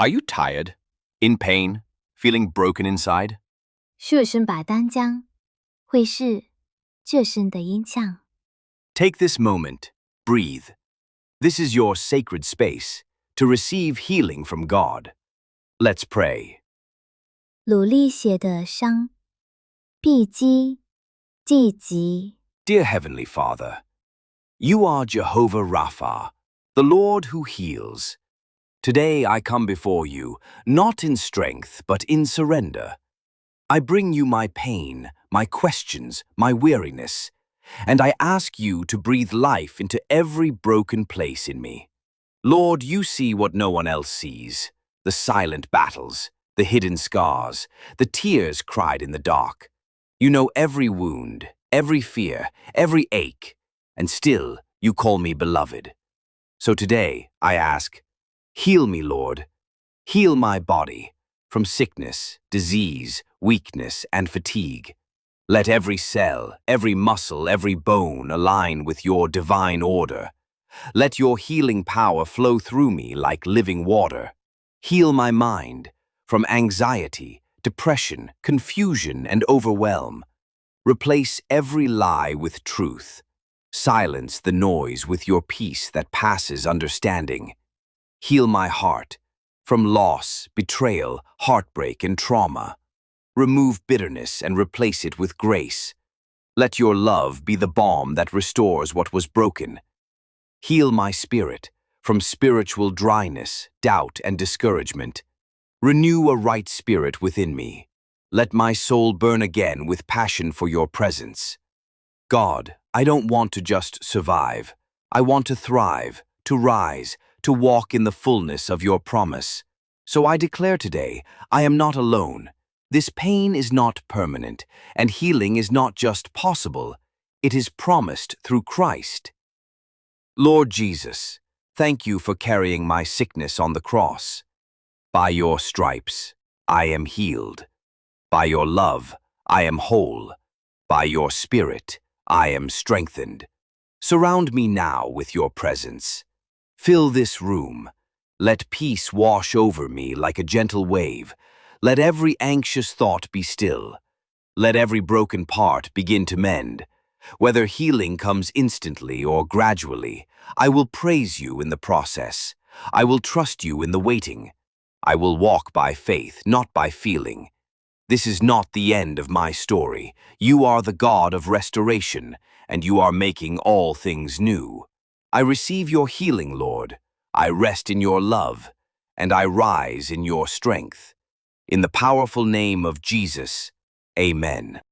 Are you tired? In pain? Feeling broken inside? 说声把单将，会是这声的音腔。 Take this moment. Breathe. This is your sacred space to receive healing from God. Let's pray. 努力写的伤，必积即疾。 Dear Heavenly Father, you are Jehovah Rapha, the Lord who heals. Today I come before you, not in strength, but in surrender. I bring you my pain, my questions, my weariness, and I ask you to breathe life into every broken place in me. Lord, you see what no one else sees, the silent battles, the hidden scars, the tears cried in the dark. You know every wound, every fear, every ache, and still you call me beloved. So today I ask, heal me, Lord. Heal my body from sickness, disease, weakness, and fatigue. Let every cell, every muscle, every bone align with your divine order. Let your healing power flow through me like living water. Heal my mind from anxiety, depression, confusion, and overwhelm. Replace every lie with truth. Silence the noise with your peace that passes understanding. Heal my heart from loss, betrayal, heartbreak, and trauma. Remove bitterness and replace it with grace. Let your love be the balm that restores what was broken. Heal my spirit from spiritual dryness, doubt, and discouragement. Renew a right spirit within me. Let my soul burn again with passion for your presence. God, I don't want to just survive. I want to thrive, to rise, to walk in the fullness of your promise. So I declare today, I am not alone. This pain is not permanent, and healing is not just possible. It is promised through Christ. Lord Jesus, thank you for carrying my sickness on the cross. By your stripes, I am healed. By your love, I am whole. By your Spirit, I am strengthened. Surround me now with your presence. Fill this room. Let peace wash over me like a gentle wave. Let every anxious thought be still. Let every broken part begin to mend. Whether healing comes instantly or gradually, I will praise you in the process. I will trust you in the waiting. I will walk by faith, not by feeling. This is not the end of my story. You are the God of restoration, and you are making all things new. I receive your healing, Lord. I rest in your love, and I rise in your strength. In the powerful name of Jesus, Amen.